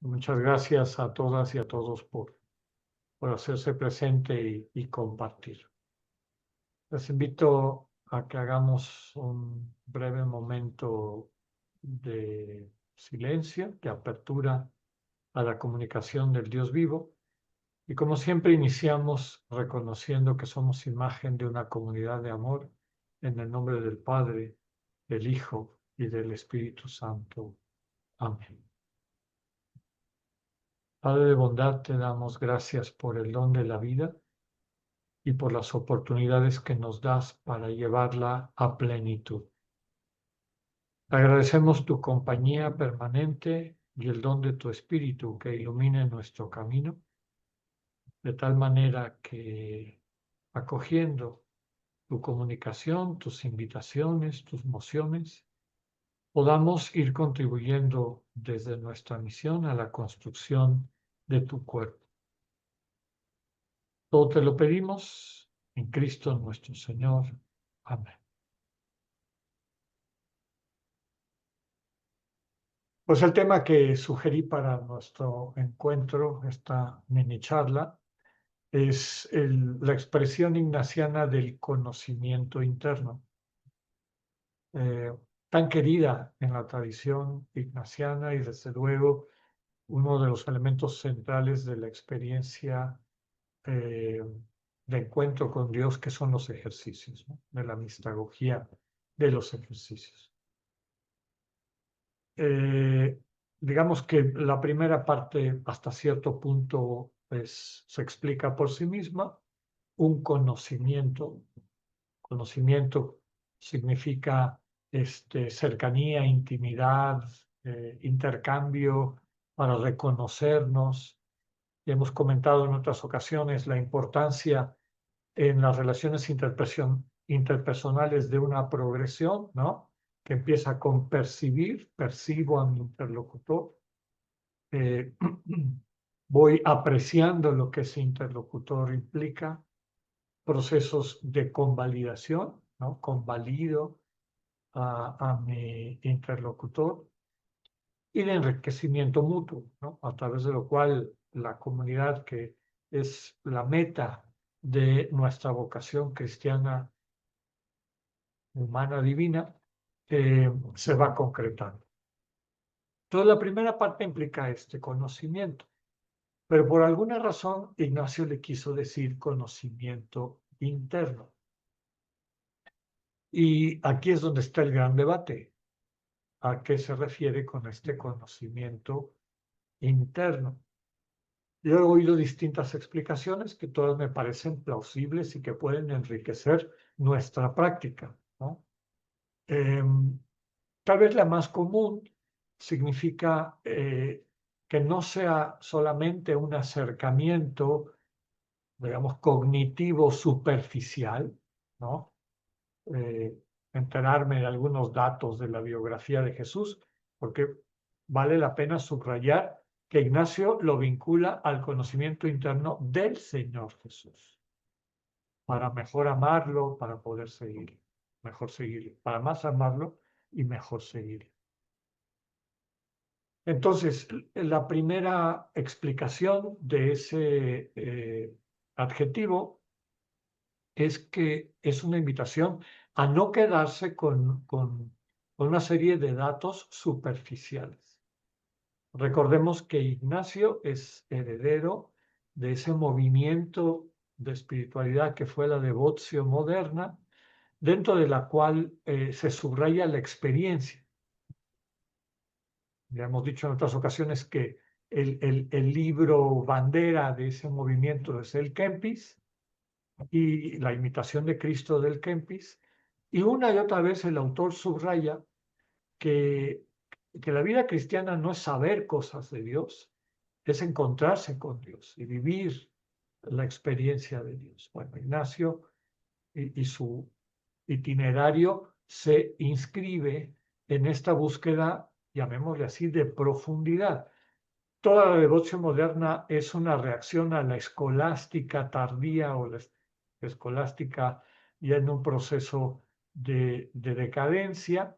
Muchas gracias a todas y a todos por hacerse presente y compartir. Les invito a que hagamos un breve momento de silencio, de apertura a la comunicación del Dios vivo. Y como siempre iniciamos reconociendo que somos imagen de una comunidad de amor en el nombre del Padre, del Hijo y del Espíritu Santo. Amén. Padre de bondad, te damos gracias por el don de la vida y por las oportunidades que nos das para llevarla a plenitud. Agradecemos tu compañía permanente y el don de tu Espíritu que ilumine nuestro camino, de tal manera que, acogiendo tu comunicación, tus invitaciones, tus mociones, podamos ir contribuyendo desde nuestra misión a la construcción de tu cuerpo. Todo te lo pedimos en Cristo nuestro Señor. Amén. Pues el tema que sugerí para nuestro encuentro, esta mini charla, es la expresión ignaciana del conocimiento interno, tan querida en la tradición ignaciana y desde luego uno de los elementos centrales de la experiencia de encuentro con Dios, que son los ejercicios, ¿no? De la mistagogía de los ejercicios. Digamos que la primera parte hasta cierto punto se explica por sí misma. Un conocimiento. Conocimiento significa cercanía, intimidad, intercambio para reconocernos. Y hemos comentado en otras ocasiones la importancia en las relaciones interpersonales de una progresión, ¿no? Que empieza con percibir, percibo a mi interlocutor, voy apreciando lo que ese interlocutor implica, procesos de convalidación, ¿no? Convalido a mi interlocutor, y de enriquecimiento mutuo, ¿no? A través de lo cual la comunidad, que es la meta de nuestra vocación cristiana, humana, divina, se va concretando. Entonces, la primera parte implica este conocimiento, pero por alguna razón Ignacio le quiso decir conocimiento interno. Y aquí es donde está el gran debate. ¿A qué se refiere con este conocimiento interno? Yo he oído distintas explicaciones que todas me parecen plausibles y que pueden enriquecer nuestra práctica, ¿no? Tal vez la más común significa que no sea solamente un acercamiento, digamos, cognitivo superficial, ¿no? Enterarme de algunos datos de la biografía de Jesús, porque vale la pena subrayar que Ignacio lo vincula al conocimiento interno del Señor Jesús, para mejor amarlo, para poder seguirlo, mejor seguirlo, para más amarlo y mejor seguirlo. Entonces, la primera explicación de ese adjetivo es que es una invitación a no quedarse con una serie de datos superficiales. Recordemos que Ignacio es heredero de ese movimiento de espiritualidad que fue la devotio moderna, dentro de la cual se subraya la experiencia. Ya hemos dicho en otras ocasiones que el libro bandera de ese movimiento es el Kempis, y la imitación de Cristo del Kempis, y una y otra vez el autor subraya que la vida cristiana no es saber cosas de Dios, es encontrarse con Dios y vivir la experiencia de Dios. Bueno, Ignacio y su itinerario se inscribe en esta búsqueda, llamémosle así, de profundidad. Toda la devoción moderna es una reacción a la escolástica tardía o la escolástica ya en un proceso de decadencia,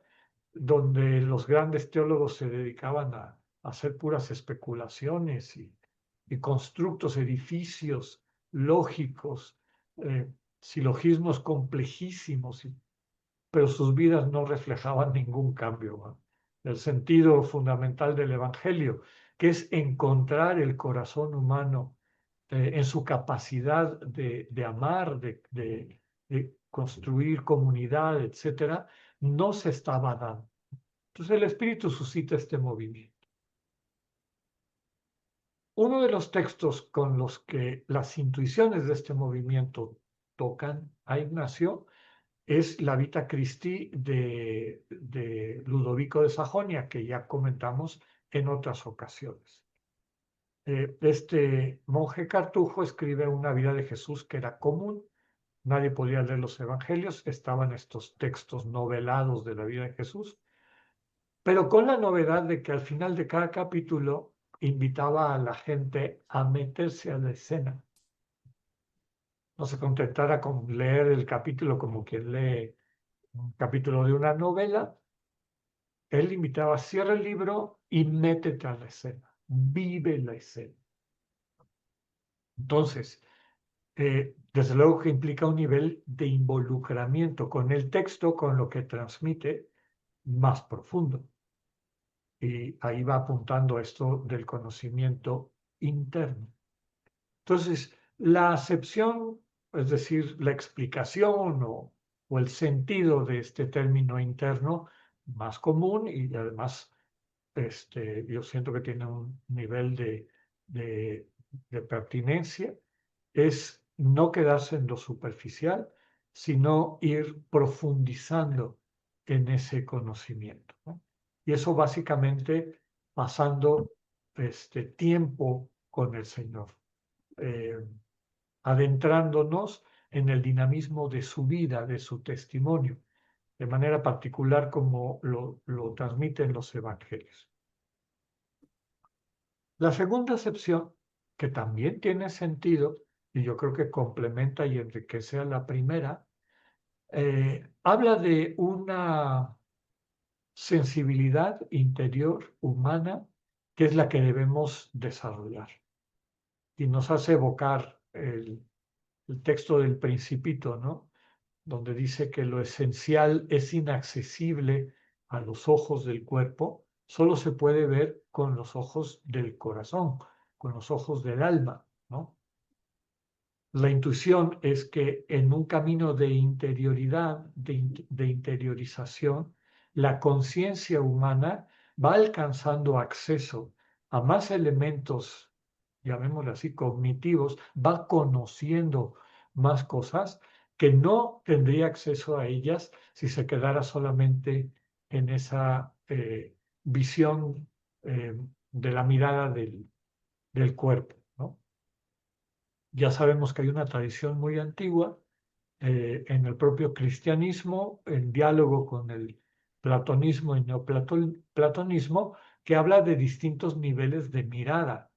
donde los grandes teólogos se dedicaban a hacer puras especulaciones y constructos, edificios lógicos, silogismos complejísimos, pero sus vidas no reflejaban ningún cambio, ¿no? El sentido fundamental del Evangelio, que es encontrar el corazón humano en su capacidad de amar, de construir comunidad, etcétera, no se estaba dando. Entonces el Espíritu suscita este movimiento. Uno de los textos con los que las intuiciones de este movimiento tocan a Ignacio es la Vita Christi de Ludovico de Sajonia, que ya comentamos en otras ocasiones. Este monje cartujo escribe una vida de Jesús que era común. Nadie podía leer los evangelios, estaban estos textos novelados de la vida de Jesús, pero con la novedad de que al final de cada capítulo invitaba a la gente a meterse a la escena. No se contentara con leer el capítulo como quien lee un capítulo de una novela. Él invitaba, cierra el libro y métete a la escena, vive la escena. Entonces, desde luego que implica un nivel de involucramiento con el texto, con lo que transmite, más profundo. Y ahí va apuntando esto del conocimiento interno. Entonces, la acepción, es decir, la explicación o el sentido de este término interno, más común y además yo siento que tiene un nivel de, de pertinencia, es no quedarse en lo superficial, sino ir profundizando en ese conocimiento, ¿no? Y eso básicamente pasando tiempo con el Señor, eh, adentrándonos en el dinamismo de su vida, de su testimonio, de manera particular como lo transmiten los evangelios. La segunda acepción, que también tiene sentido, y yo creo que complementa y enriquece a la primera, habla de una sensibilidad interior humana que es la que debemos desarrollar. Y nos hace evocar el texto del Principito, ¿no? Donde dice que lo esencial es inaccesible a los ojos del cuerpo, solo se puede ver con los ojos del corazón, con los ojos del alma, ¿no? La intuición es que en un camino de interioridad, de interiorización, la conciencia humana va alcanzando acceso a más elementos, llamémoslo así, cognitivos, va conociendo más cosas que no tendría acceso a ellas si se quedara solamente en esa visión de la mirada del cuerpo, ¿no? Ya sabemos que hay una tradición muy antigua en el propio cristianismo, en diálogo con el platonismo y neoplatonismo, que habla de distintos niveles de mirada,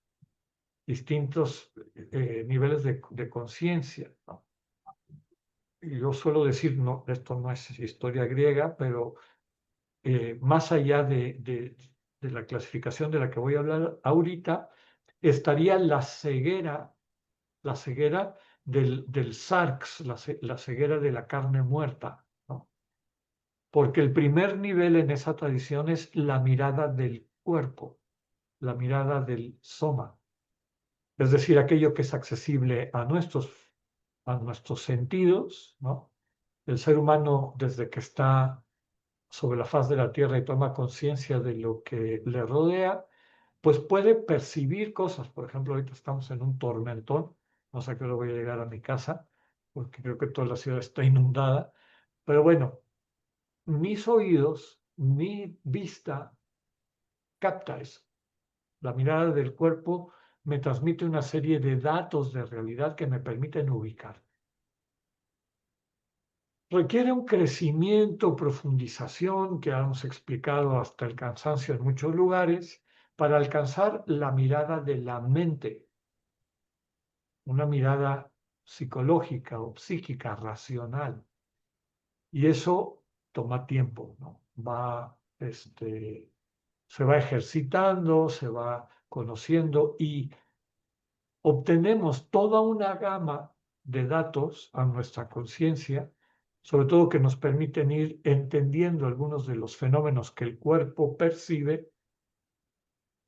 distintos niveles de conciencia, ¿no? Y yo suelo decir, no, esto no es historia griega, pero más allá de la clasificación de la que voy a hablar ahorita, estaría la ceguera del sarx, la ceguera de la carne muerta, ¿no? Porque el primer nivel en esa tradición es la mirada del cuerpo, la mirada del soma, es decir, aquello que es accesible a nuestros sentidos, ¿no? El ser humano, desde que está sobre la faz de la tierra y toma conciencia de lo que le rodea, pues puede percibir cosas. Por ejemplo, ahorita estamos en un tormentón, no sé a qué hora voy a llegar a mi casa, porque creo que toda la ciudad está inundada, pero bueno, mis oídos, mi vista capta eso. La mirada del cuerpo me transmite una serie de datos de realidad que me permiten ubicar. Requiere un crecimiento, profundización, que hemos explicado hasta el cansancio en muchos lugares, para alcanzar la mirada de la mente, una mirada psicológica o psíquica, racional. Y eso toma tiempo, ¿no? Va se va ejercitando, se va conociendo y obtenemos toda una gama de datos a nuestra conciencia, sobre todo que nos permiten ir entendiendo algunos de los fenómenos que el cuerpo percibe.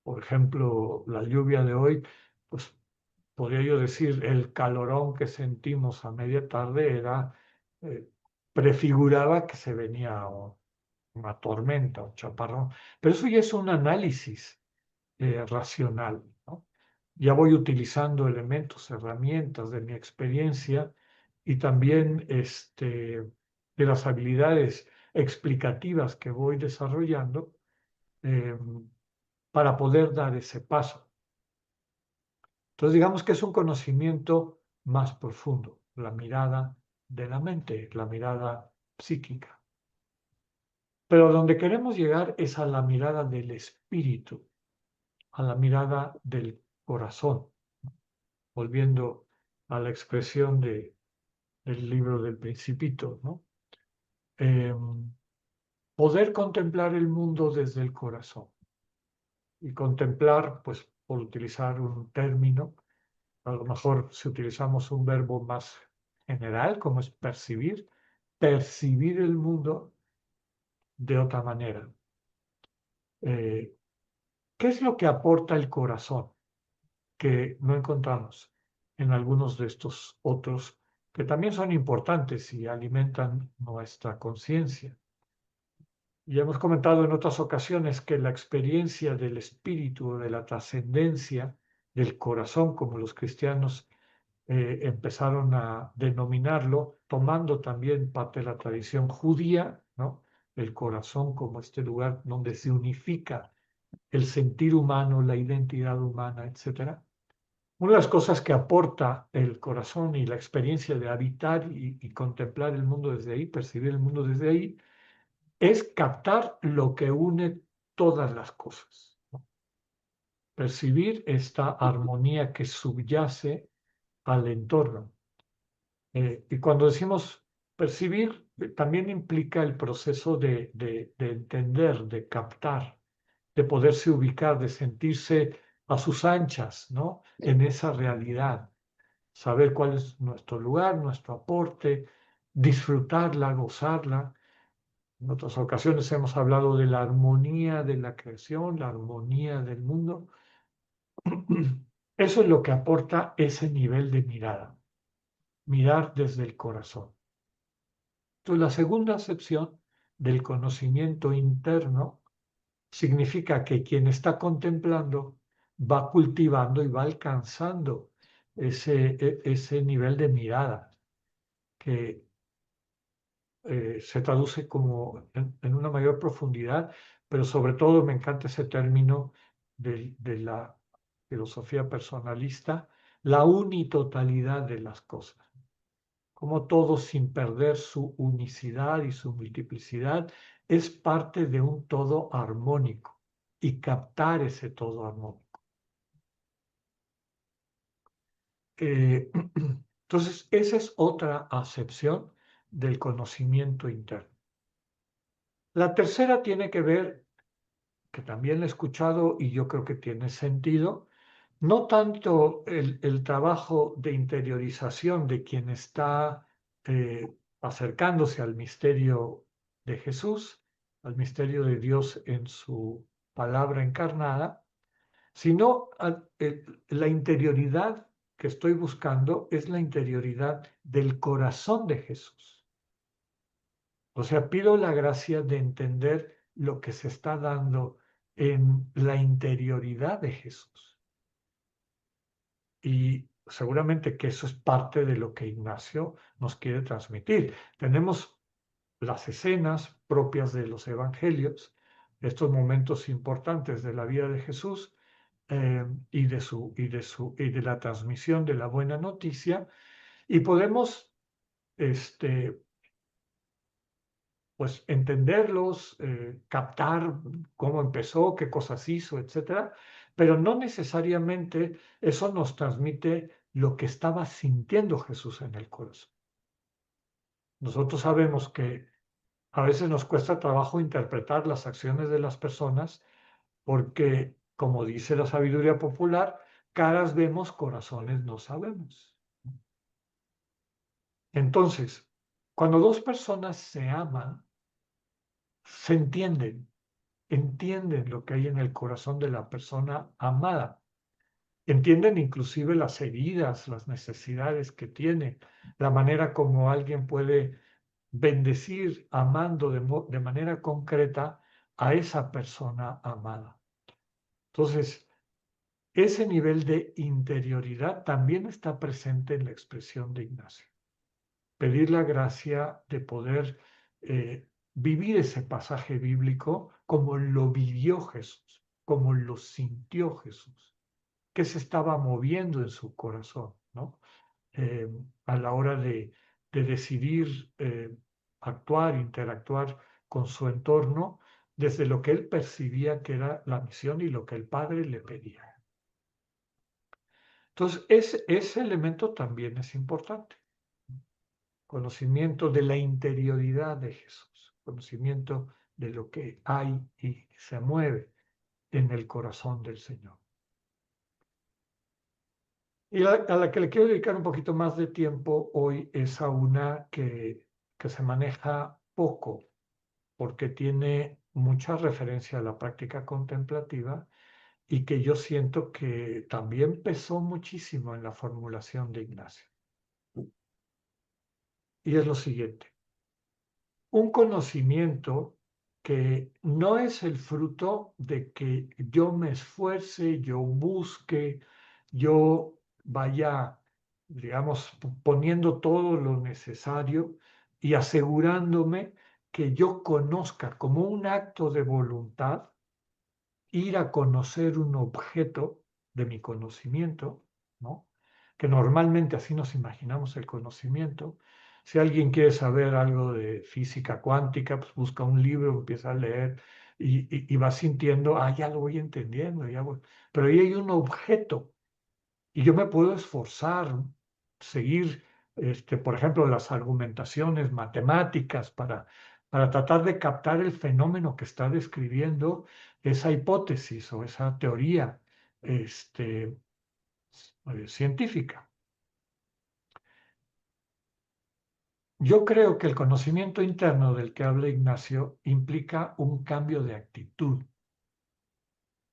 Por ejemplo, la lluvia de hoy, pues podría yo decir, el calorón que sentimos a media tarde eh, prefiguraba que se venía una tormenta, un chaparrón. Pero eso ya es un análisis racional, ¿no? Ya voy utilizando elementos, herramientas de mi experiencia y también de las habilidades explicativas que voy desarrollando eh, para poder dar ese paso. Entonces, digamos que es un conocimiento más profundo, la mirada de la mente, la mirada psíquica. Pero donde queremos llegar es a la mirada del espíritu, a la mirada del corazón, volviendo a la expresión del libro del Principito, ¿no? Eh, Poder contemplar el mundo desde el corazón. Y contemplar, pues, por utilizar un término, a lo mejor si utilizamos un verbo más general, como es percibir, percibir el mundo de otra manera. ¿Qué es lo que aporta el corazón que no encontramos en algunos de estos otros que también son importantes y alimentan nuestra conciencia? Ya hemos comentado en otras ocasiones que la experiencia del espíritu, de la trascendencia del corazón, como los cristianos empezaron a denominarlo, tomando también parte de la tradición judía, ¿no? El corazón como este lugar donde se unifica el sentir humano, la identidad humana, etc. Una de las cosas que aporta el corazón y la experiencia de habitar y contemplar el mundo desde ahí, percibir el mundo desde ahí, es captar lo que une todas las cosas, ¿no? Percibir esta armonía que subyace al entorno. Y cuando decimos percibir, también implica el proceso de entender, de captar, de poderse ubicar, de sentirse a sus anchas, ¿no? En esa realidad, saber cuál es nuestro lugar, nuestro aporte, disfrutarla, gozarla. En otras ocasiones hemos hablado de la armonía de la creación, la armonía del mundo. Eso es lo que aporta ese nivel de mirada, mirar desde el corazón. Entonces, la segunda acepción del conocimiento interno significa que quien está contemplando va cultivando y va alcanzando ese nivel de mirada que se traduce como en una mayor profundidad, pero sobre todo me encanta ese término de la filosofía personalista, la unitotalidad de las cosas, como todo sin perder su unicidad y su multiplicidad es parte de un todo armónico y captar ese todo armónico. Entonces, esa es otra acepción del conocimiento interno. La tercera tiene que ver, que también la he escuchado y yo creo que tiene sentido, no tanto el trabajo de interiorización de quien está acercándose al misterio de Jesús, al misterio de Dios en su palabra encarnada, sino la interioridad que estoy buscando es la interioridad del corazón de Jesús. O sea, pido la gracia de entender lo que se está dando en la interioridad de Jesús. Y seguramente que eso es parte de lo que Ignacio nos quiere transmitir. Tenemos las escenas propias de los evangelios, estos momentos importantes de la vida de Jesús y de la transmisión de la buena noticia, y podemos pues entenderlos, captar cómo empezó, qué cosas hizo, etcétera, pero no necesariamente eso nos transmite lo que estaba sintiendo Jesús en el corazón. Nosotros sabemos que a veces nos cuesta trabajo interpretar las acciones de las personas porque, como dice la sabiduría popular, caras vemos, corazones no sabemos. Entonces, cuando dos personas se aman, se entienden lo que hay en el corazón de la persona amada, entienden inclusive las heridas, las necesidades que tiene, la manera como alguien puede bendecir amando de manera concreta a esa persona amada. Entonces, ese nivel de interioridad también está presente en la expresión de Ignacio. Pedir la gracia de poder vivir ese pasaje bíblico como lo vivió Jesús, como lo sintió Jesús, que se estaba moviendo en su corazón, ¿no? A la hora de decidir actuar, interactuar con su entorno desde lo que él percibía que era la misión y lo que el Padre le pedía. Entonces, ese elemento también es importante. Conocimiento de la interioridad de Jesús, conocimiento de lo que hay y se mueve en el corazón del Señor. Y a la que le quiero dedicar un poquito más de tiempo hoy es a una que se maneja poco, porque tiene mucha referencia a la práctica contemplativa y que yo siento que también pesó muchísimo en la formulación de Ignacio. Y es lo siguiente: un conocimiento que no es el fruto de que yo me esfuerce, yo busque, yo vaya, digamos, poniendo todo lo necesario y asegurándome que yo conozca como un acto de voluntad ir a conocer un objeto de mi conocimiento, ¿no? Que normalmente así nos imaginamos el conocimiento. Si alguien quiere saber algo de física cuántica, pues busca un libro, empieza a leer y va sintiendo, ya lo voy entendiendo, ya voy. Pero ahí hay un objeto y yo me puedo esforzar, seguir, por ejemplo, las argumentaciones matemáticas para tratar de captar el fenómeno que está describiendo esa hipótesis o esa teoría científica. Yo creo que el conocimiento interno del que habla Ignacio implica un cambio de actitud.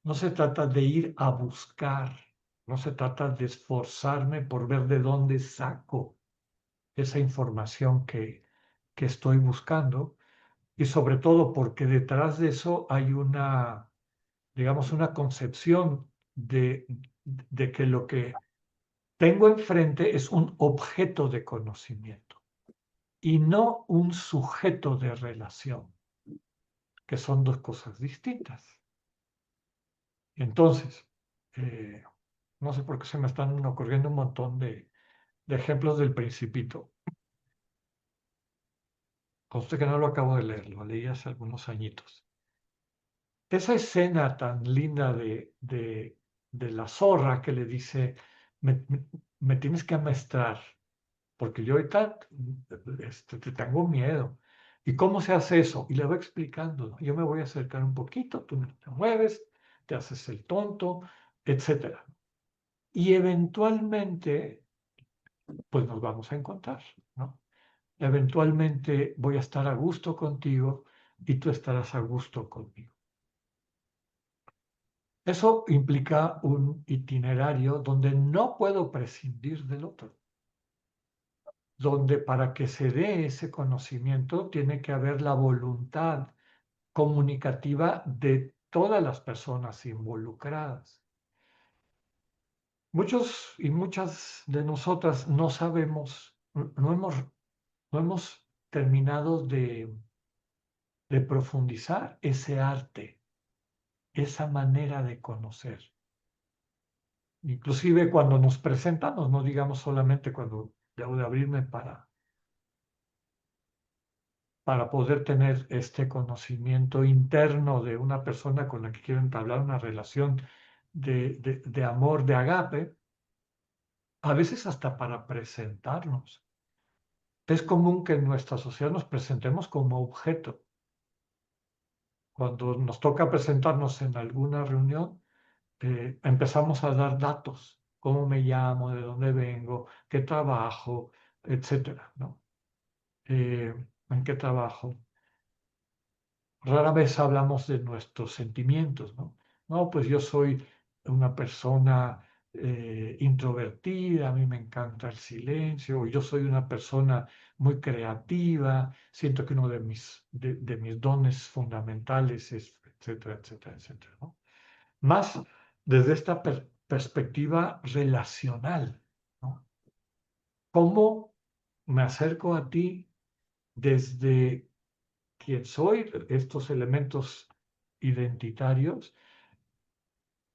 No se trata de ir a buscar, no se trata de esforzarme por ver de dónde saco esa información que estoy buscando, y sobre todo porque detrás de eso hay una, digamos, una concepción de que lo que tengo enfrente es un objeto de conocimiento y no un sujeto de relación, que son dos cosas distintas. Entonces, no sé por qué se me están ocurriendo un montón de ejemplos del Principito. Conste que no lo acabo de leer, lo leí hace algunos añitos. Esa escena tan linda de la zorra que le dice, me tienes que amestrar, porque yo ahorita te tengo miedo. ¿Y cómo se hace eso? Y le va explicando, ¿no? Yo me voy a acercar un poquito, tú no te mueves, te haces el tonto, etcétera. Y eventualmente, pues nos vamos a encontrar, ¿no? Eventualmente voy a estar a gusto contigo y tú estarás a gusto conmigo. Eso implica un itinerario donde no puedo prescindir del otro, donde para que se dé ese conocimiento tiene que haber la voluntad comunicativa de todas las personas involucradas. Muchos y muchas de nosotras no sabemos, no hemos terminado de profundizar ese arte, esa manera de conocer. Inclusive cuando nos presentamos, no digamos solamente cuando debo de abrirme para poder tener este conocimiento interno de una persona con la que quiero entablar una relación de amor, de agape, a veces hasta para presentarnos. Es común que en nuestra sociedad nos presentemos como objeto. cuando nos toca presentarnos en alguna reunión, empezamos a dar datos, cómo me llamo, de dónde vengo, qué trabajo, etcétera, ¿no? ¿En qué trabajo? Rara vez hablamos de nuestros sentimientos, ¿no? No, pues yo soy una persona introvertida, a mí me encanta el silencio, o yo soy una persona muy creativa, siento que uno de mis dones fundamentales es, etcétera, etcétera, etcétera, ¿no? Más desde esta perspectiva relacional, ¿no? ¿Cómo me acerco a ti desde quién soy, estos elementos identitarios,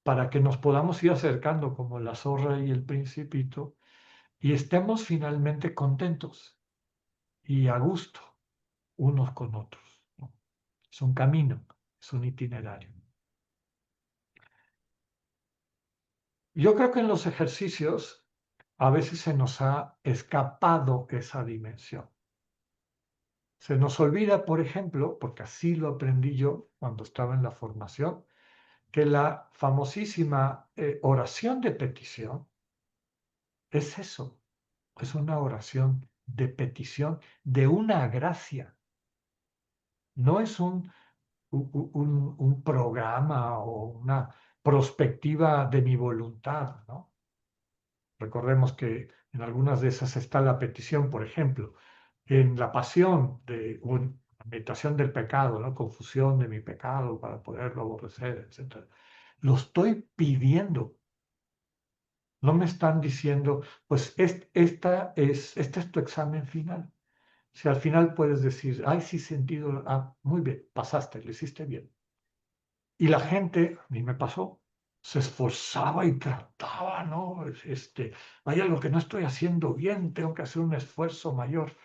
para que nos podamos ir acercando como la zorra y el principito y estemos finalmente contentos y a gusto unos con otros, ¿no? Es un camino, es un itinerario. Yo creo que en los ejercicios a veces se nos ha escapado esa dimensión. Se nos olvida, por ejemplo, porque así lo aprendí yo cuando estaba en la formación, que la famosísima oración de petición es eso, es una oración de petición de una gracia, no es un programa o una prospectiva de mi voluntad, ¿no? Recordemos que en algunas de esas está la petición, por ejemplo, en la pasión de una meditación del pecado, ¿no? Confusión de mi pecado para poderlo aborrecer, etc. Lo estoy pidiendo. No me están diciendo, pues este es tu examen final. Si al final puedes decir, ay, sí, sentido, muy bien, pasaste, lo hiciste bien. Y la gente, a mí me pasó, se esforzaba y trataba, ¿no? Hay algo que no estoy haciendo bien, tengo que hacer un esfuerzo mayor.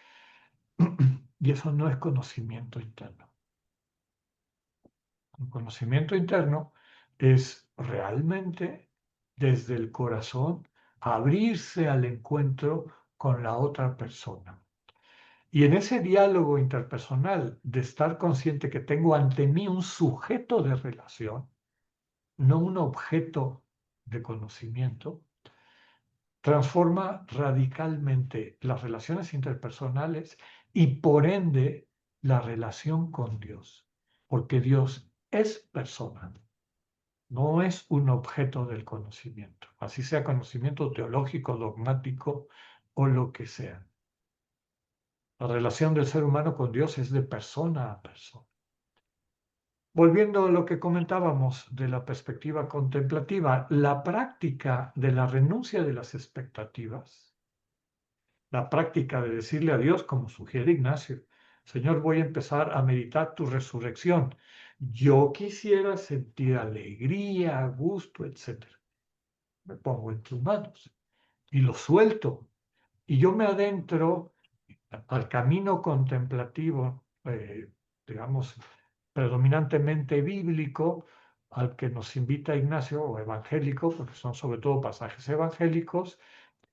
Y eso no es conocimiento interno. Un conocimiento interno es realmente desde el corazón abrirse al encuentro con la otra persona. Y en ese diálogo interpersonal de estar consciente que tengo ante mí un sujeto de relación, no un objeto de conocimiento, transforma radicalmente las relaciones interpersonales y por ende la relación con Dios, porque Dios es persona, no es un objeto del conocimiento, así sea conocimiento teológico, dogmático o lo que sea. La relación del ser humano con Dios es de persona a persona. Volviendo a lo que comentábamos de la perspectiva contemplativa, la práctica de la renuncia de las expectativas, la práctica de decirle a Dios, como sugiere Ignacio, Señor, voy a empezar a meditar tu resurrección. Yo quisiera sentir alegría, gusto, etc. Me pongo en tus manos y lo suelto. Y yo me adentro al camino contemplativo, digamos, predominantemente bíblico, al que nos invita Ignacio, o evangélico, porque son sobre todo pasajes evangélicos,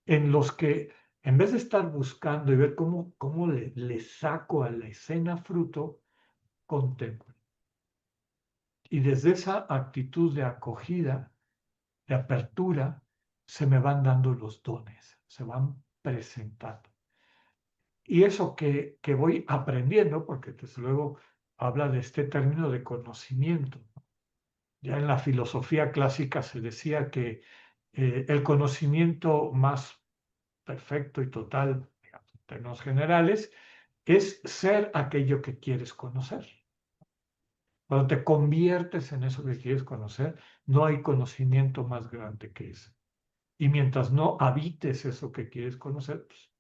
en los que en vez de estar buscando y ver cómo le saco a la escena fruto, contemplo. Y desde esa actitud de acogida, de apertura, se me van dando los dones, se van presentando. Y eso que voy aprendiendo, porque desde luego habla de este término de conocimiento. Ya en la filosofía clásica se decía que el conocimiento más perfecto y total, digamos, en términos generales, es ser aquello que quieres conocer. Cuando te conviertes en eso que quieres conocer, no hay conocimiento más grande que ese. Y mientras no habites eso que quieres conocer, pues,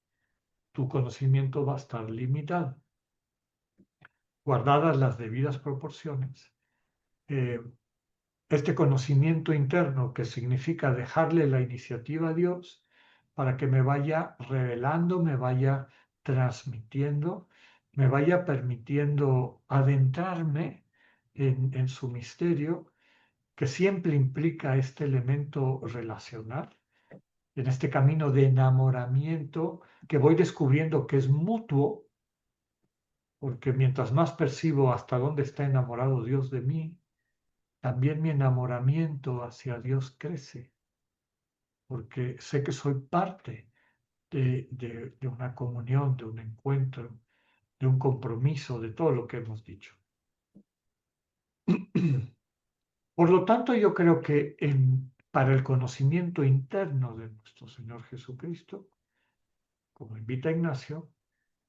tu conocimiento va a estar limitado. Guardadas las debidas proporciones, eh, este conocimiento interno que significa dejarle la iniciativa a Dios para que me vaya revelando, me vaya transmitiendo, me vaya permitiendo adentrarme en su misterio, que siempre implica este elemento relacional, en este camino de enamoramiento que voy descubriendo que es mutuo, porque mientras más percibo hasta dónde está enamorado Dios de mí, también mi enamoramiento hacia Dios crece, porque sé que soy parte de una comunión, de un encuentro, de un compromiso, de todo lo que hemos dicho. Por lo tanto, yo creo que para el conocimiento interno de nuestro Señor Jesucristo, como invita Ignacio,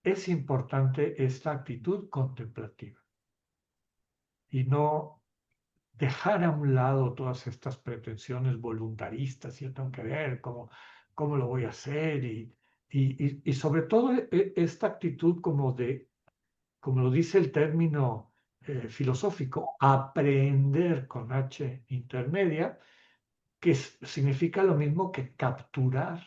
es importante esta actitud contemplativa y no dejar a un lado todas estas pretensiones voluntaristas, yo tengo que ver cómo lo voy a hacer y sobre todo esta actitud como lo dice el término filosófico, aprender con H intermedia, que significa lo mismo que capturar,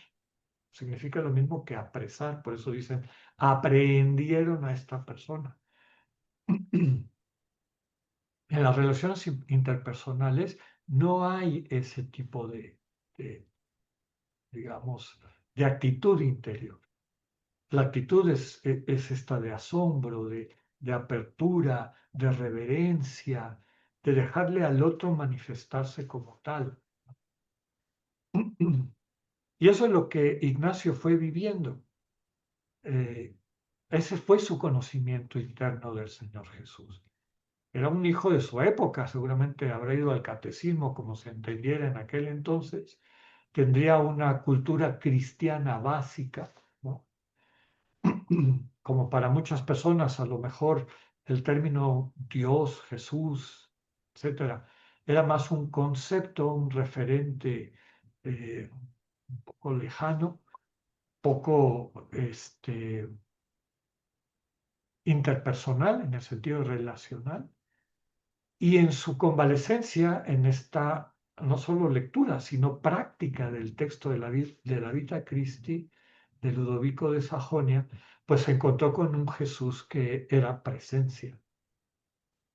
significa lo mismo que apresar, por eso dicen, aprehendieron a esta persona. En las relaciones interpersonales no hay ese tipo digamos, de actitud interior. La actitud es esta de asombro, de apertura, de reverencia, de dejarle al otro manifestarse como tal. Y eso es lo que Ignacio fue viviendo. Ese fue su conocimiento interno del Señor Jesús. Era un hijo de su época, seguramente habrá ido al catecismo como se entendiera en aquel entonces, tendría una cultura cristiana básica, ¿no? Como para muchas personas, a lo mejor el término Dios, Jesús, etcétera, era más un concepto, un referente un poco lejano, poco interpersonal en el sentido relacional. Y en su convalecencia, en esta no solo lectura, sino práctica del texto de la Vita Christi de Ludovico de Sajonia, pues se encontró con un Jesús que era presencia,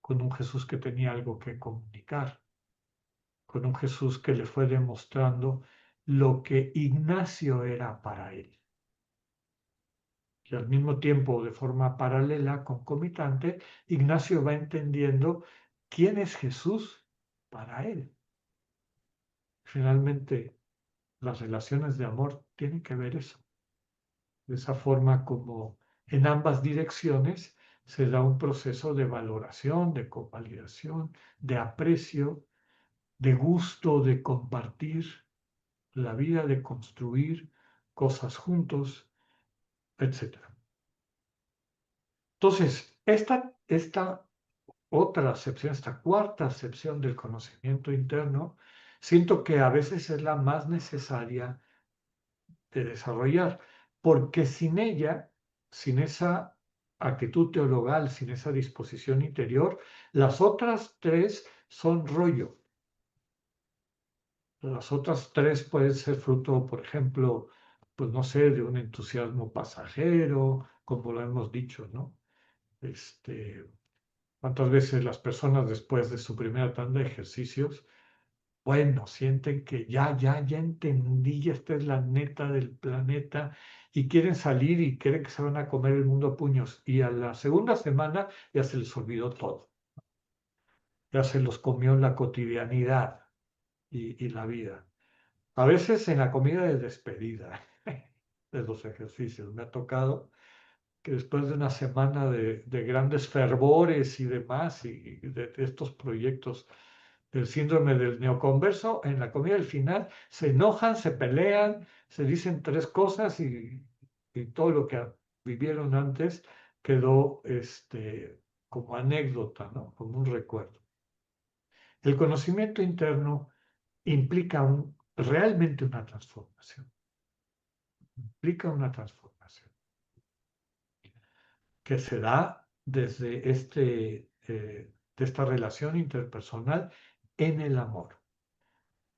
con un Jesús que tenía algo que comunicar, con un Jesús que le fue demostrando lo que Ignacio era para él. Y al mismo tiempo, de forma paralela, concomitante, Ignacio va entendiendo quién es Jesús para él. Finalmente, las relaciones de amor tienen que ver eso. De esa forma como en ambas direcciones se da un proceso de valoración, de convalidación, de aprecio, de gusto de compartir la vida, de construir cosas juntos, etc. Entonces, esta otra acepción, esta cuarta acepción del conocimiento interno, siento que a veces es la más necesaria de desarrollar, porque sin ella, sin esa actitud teologal, sin esa disposición interior, las otras tres son rollo. Las otras tres pueden ser fruto, por ejemplo, pues no sé, de un entusiasmo pasajero, como lo hemos dicho, ¿no? ¿Cuántas veces las personas después de su primera tanda de ejercicios, bueno, sienten que ya entendí, ya esta es la neta del planeta y quieren salir y creen que se van a comer el mundo a puños y a la segunda semana ya se les olvidó todo, ya se los comió la cotidianidad y la vida. A veces en la comida de despedida de los ejercicios me ha tocado que después de una semana de grandes fervores y demás, y de estos proyectos del síndrome del neoconverso, en la comida del final se enojan, se pelean, se dicen tres cosas y todo lo que vivieron antes quedó como anécdota, ¿no? Como un recuerdo. El conocimiento interno implica realmente una transformación, implica una transformación que se da desde de esta relación interpersonal en el amor,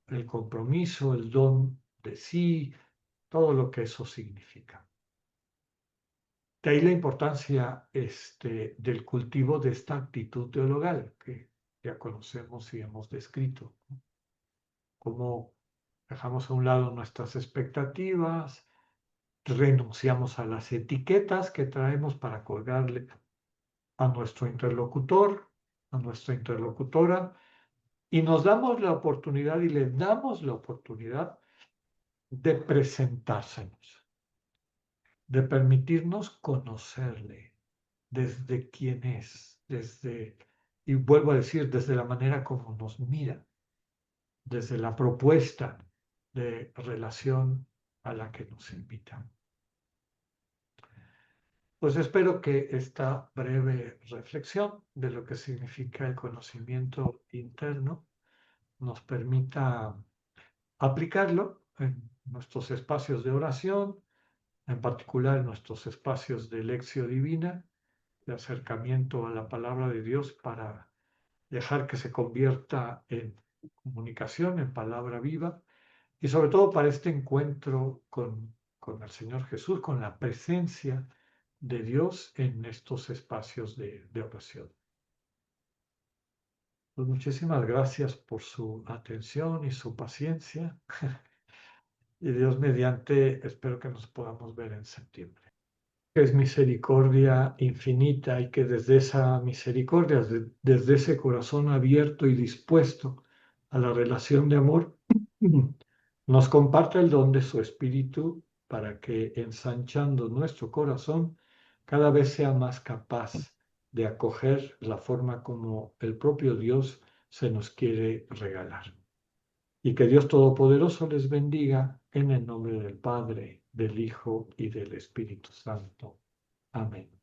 el compromiso, el don de sí, todo lo que eso significa. De ahí la importancia del cultivo de esta actitud teologal que ya conocemos y hemos descrito, ¿no? Cómo dejamos a un lado nuestras expectativas, renunciamos a las etiquetas que traemos para colgarle a nuestro interlocutor, a nuestra interlocutora, y nos damos la oportunidad y le damos la oportunidad de presentársenos, de permitirnos conocerle desde quién es, y vuelvo a decir, desde la manera como nos mira, desde la propuesta de relación a la que nos invitan. Pues espero que esta breve reflexión de lo que significa el conocimiento interno nos permita aplicarlo en nuestros espacios de oración, en particular en nuestros espacios de lección divina, de acercamiento a la palabra de Dios para dejar que se convierta en comunicación, en palabra viva, y sobre todo para este encuentro con el Señor Jesús, con la presencia de Dios en estos espacios de oración. Pues muchísimas gracias por su atención y su paciencia. Y Dios mediante, espero que nos podamos ver en septiembre. Que es misericordia infinita y que desde esa misericordia, desde ese corazón abierto y dispuesto a la relación de amor, nos comparte el don de su Espíritu para que ensanchando nuestro corazón cada vez sea más capaz de acoger la forma como el propio Dios se nos quiere regalar. Y que Dios Todopoderoso les bendiga en el nombre del Padre, del Hijo y del Espíritu Santo. Amén.